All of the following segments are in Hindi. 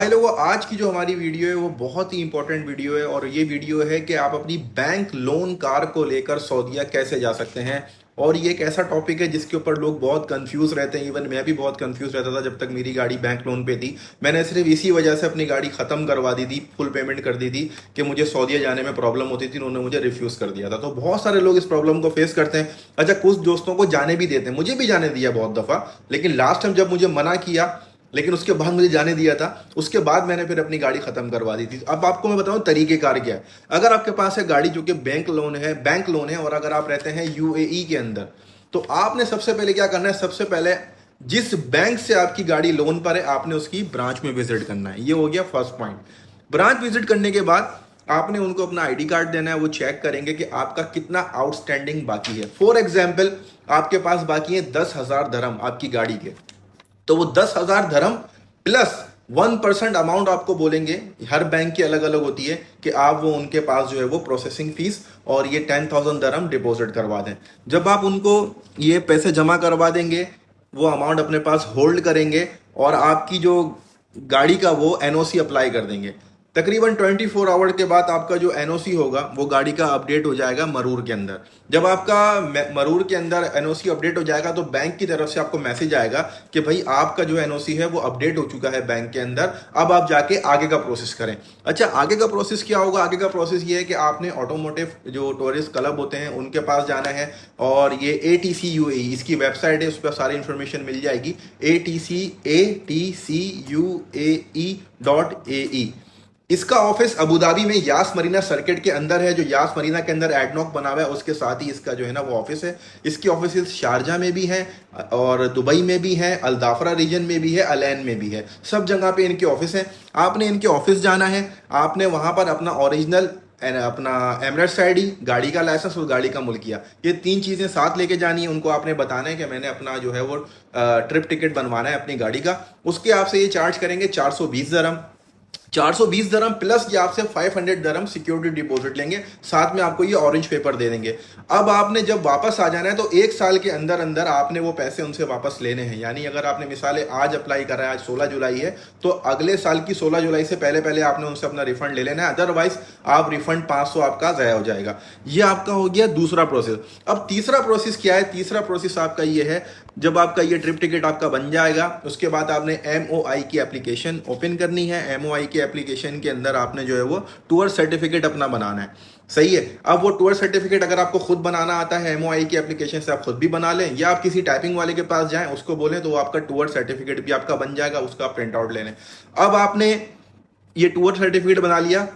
भाई लोगों, आज की जो हमारी वीडियो है वो बहुत ही इंपॉर्टेंट वीडियो है और ये वीडियो है कि आप अपनी बैंक लोन कार को लेकर सऊदीया कैसे जा सकते हैं। और ये एक ऐसा टॉपिक है जिसके ऊपर लोग बहुत कंफ्यूज रहते हैं। इवन मैं भी बहुत कंफ्यूज रहता था जब तक मेरी गाड़ी बैंक लोन पे थी। मैंने सिर्फ इसी वजह से अपनी गाड़ी खत्म करवा दी थी, फुल पेमेंट कर दी थी कि मुझे सऊदीया जाने में प्रॉब्लम होती थी। उन्होंने मुझे रिफ्यूज कर दिया था। तो बहुत सारे लोग इस प्रॉब्लम को फेस करते हैं। अच्छा, कुछ दोस्तों को जाने भी देते हैं, मुझे भी जाने दिया बहुत दफा, लेकिन लास्ट टाइम जब मुझे मना किया, लेकिन उसके बाद मुझे जाने दिया था, उसके बाद मैंने फिर अपनी गाड़ी खत्म करवा दी थी। अब आपको मैं बताऊं तरीकेकार क्या है। अगर आपके पास है गाड़ी जो कि बैंक लोन है और अगर आप रहते हैं यूएई के अंदर, तो आपने सबसे पहले क्या करना है, सबसे पहले जिस बैंक से आपकी गाड़ी लोन पर है आपने उसकी ब्रांच में विजिट करना है। ये हो गया फर्स्ट पॉइंट। ब्रांच विजिट करने के बाद आपने उनको अपना आईडी कार्ड देना है। वो चेक करेंगे कि आपका कितना आउटस्टैंडिंग बाकी है। फॉर एग्जाम्पल, आपके पास बाकी है 10,000 दरम आपकी गाड़ी के, तो वो 10,000 धर्म प्लस 1% अमाउंट आपको बोलेंगे। हर बैंक की अलग अलग होती है कि आप वो उनके पास जो है वो प्रोसेसिंग फीस और ये 10,000 दरम डिपॉजिट करवा दें। जब आप उनको ये पैसे जमा करवा देंगे, वो अमाउंट अपने पास होल्ड करेंगे और आपकी जो गाड़ी का वो एनओसी अप्लाई कर देंगे। तकरीबन 24 आवर के बाद आपका जो एनओसी होगा वो गाड़ी का अपडेट हो जाएगा मरूर के अंदर। जब आपका मरूर के अंदर एनओसी अपडेट हो जाएगा तो बैंक की तरफ से आपको मैसेज आएगा कि भाई आपका जो एनओसी है वो अपडेट हो चुका है बैंक के अंदर, अब आप जाके आगे का प्रोसेस करें। अच्छा, आगे का प्रोसेस क्या होगा? आगे का प्रोसेस ये है कि आपने ऑटोमोटिव जो टूरिस्ट क्लब होते हैं उनके पास जाना है और ये ATCUAE इसकी वेबसाइट है, उस पर सारी इंफॉर्मेशन मिल जाएगी। ATCUAE.AE। इसका ऑफिस अबू धाबी में यास मरीना सर्किट के अंदर है। जो यास मरीना के अंदर एडनॉक बना हुआ है उसके साथ ही इसका जो है ना वो ऑफिस है। इसकी ऑफिस शारजा में भी है और दुबई में भी है, अल्दाफरा रीजन में भी है, अलैन में भी है। सब जगह पे इनके ऑफिस हैं। आपने इनके ऑफिस जाना है। आपने वहां पर अपना ओरिजिनल अपना एमरेट्स आईडी, गाड़ी का लाइसेंस और गाड़ी का मुल्किया, ये 3 चीजें साथ लेके जानी है। उनको आपने बताना है कि मैंने अपना जो है वो ट्रिप टिकट बनवाना है अपनी गाड़ी का। उसके आपसे ये चार्ज करेंगे 420 दरम। 420 दरम प्लस ये आपसे 500 दरम सिक्योरिटी डिपॉजिट लेंगे। साथ में आपको ये ऑरेंज पेपर दे देंगे। अब आपने जब वापस आ जाना है तो 1 साल के अंदर अंदर आपने वो पैसे उनसे वापस लेने हैं। यानी अगर आपने मिसाले आज अप्लाई करा है, आज 16 जुलाई है, तो अगले साल की 16 जुलाई से पहले पहले आपने उनसे अपना रिफंड ले लेना है। अदरवाइज आप रिफंड 500 आपका ज़ाया हो जाएगा। ये आपका हो गया दूसरा प्रोसेस। अब तीसरा प्रोसेस क्या है? तीसरा प्रोसेस आपका ये है, जब आपका ये ट्रिप टिकट आपका बन जाएगा उसके बाद आपने MOI की एप्लीकेशन ओपन करनी है। MOI की एप्लीकेशन के अंदर आपने जो है वो टूर सर्टिफिकेट अपना बनाना है। सही है। अब वो टूर सर्टिफिकेट अगर आपको खुद बनाना आता है MOI की एप्लीकेशन से, आप खुद भी बना लें या आप किसी टाइपिंग वाले के पास जाएं, उसको बोलें तो वो आपका टूर सर्टिफिकेट भी आपका बन जाएगा, उसका प्रिंट आउट ले लें। अब आपने ये टूर सर्टिफिकेट बना लिया,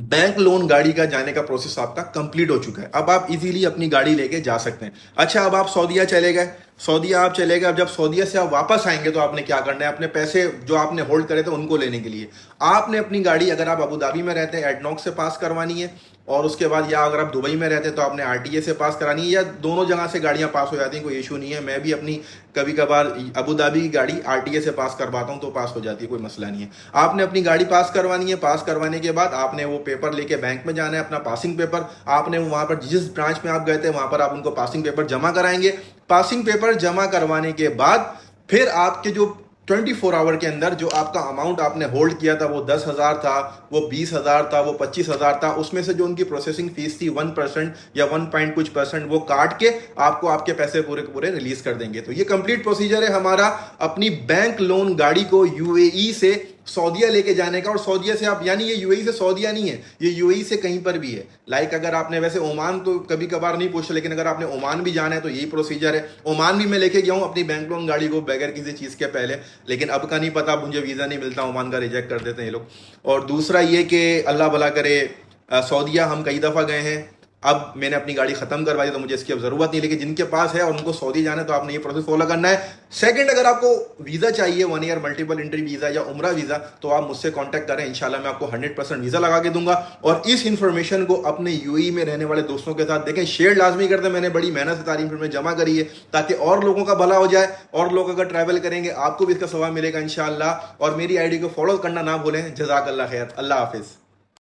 बैंक लोन गाड़ी का जाने का प्रोसेस आपका कंप्लीट हो चुका है। अब आप इजीली अपनी गाड़ी लेके जा सकते हैं। अच्छा, अब आप सऊदीया चले गए। सऊदीया आप चले गए। अब जब सऊदीया से आप वापस आएंगे तो आपने क्या करना है? अपने पैसे जो आपने होल्ड करे थे उनको लेने के लिए आपने अपनी गाड़ी, अगर आप अबू धाबी में रहते हैं, एडनॉक से पास करवानी है और उसके बाद, या अगर आप दुबई में रहते हैं तो आपने RTA से पास करानी है, या दोनों जगह से गाड़ियां पास हो जाती हैं, कोई इशू नहीं है। मैं भी अपनी कभी कभार अबू धाबी की गाड़ी RTA से पास करवाता हूं तो पास हो जाती है, कोई मसला नहीं है। आपने अपनी गाड़ी पास करवानी है। पास करवाने के बाद आपने वो पेपर लेके बैंक में जाना है, अपना पासिंग पेपर। आपने वहां पर जिस ब्रांच में आप गए थे वहां पर आप उनको पासिंग पेपर जमा कराएंगे। पासिंग पेपर जमा करवाने के बाद फिर आपके जो 24 आवर के अंदर जो आपका अमाउंट आपने होल्ड किया था, वो 10,000 था, वो 20,000 था, वो 25,000 था, उसमें से जो उनकी प्रोसेसिंग फीस थी 1% या 1 पॉइंट कुछ परसेंट वो काट के आपको आपके पैसे पूरे के पूरे रिलीज कर देंगे। तो ये कंप्लीट प्रोसीजर है हमारा अपनी बैंक लोन गाड़ी को UAE से सऊदीया लेके जाने का। और सऊदीया से आप, यानी ये UAE से सऊदीया नहीं है, ये UAE से कहीं पर भी है। लाइक अगर आपने, वैसे ओमान तो कभी कभार नहीं पूछा, लेकिन अगर आपने ओमान भी जाना है तो यही प्रोसीजर है। ओमान भी मैं लेके गया हूं अपनी बैंक लोन गाड़ी को बगैर किसी चीज के पहले, लेकिन अब का नहीं पता, मुझे वीजा नहीं मिलता, ओमान का रिजेक्ट कर देते हैं ये लोग। और दूसरा ये कि अल्लाह भला करे, सऊदीया हम कई दफा गए हैं। अब मैंने अपनी गाड़ी खत्म करवाई तो मुझे इसकी अब जरूरत नहीं, लेकिन जिनके पास है और उनको सऊदी जाना है तो आपने ये प्रोसेस फॉलो करना है। सेकंड, अगर आपको वीजा चाहिए 1 ईयर मल्टीपल एंट्री वीजा या उम्रा वीजा, तो आप मुझसे कांटेक्ट करें। इंशाल्लाह मैं आपको 100% वीजा लगा के दूंगा। और इस इंफॉर्मेशन को अपने UAE में रहने वाले दोस्तों के साथ देखें, शेयर लाजमी करते हैं। मैंने बड़ी मेहनत से सारी इंफॉर्मेशन जमा करी है ताकि और लोगों का भला हो जाए, और लोग अगर ट्रैवल करेंगे आपको भी इसका सवाब मिलेगा इंशाल्लाह। और मेरी ID को फॉलो करना ना भूलें। जज़ाकल्लाह खैर। अल्लाह हाफिज।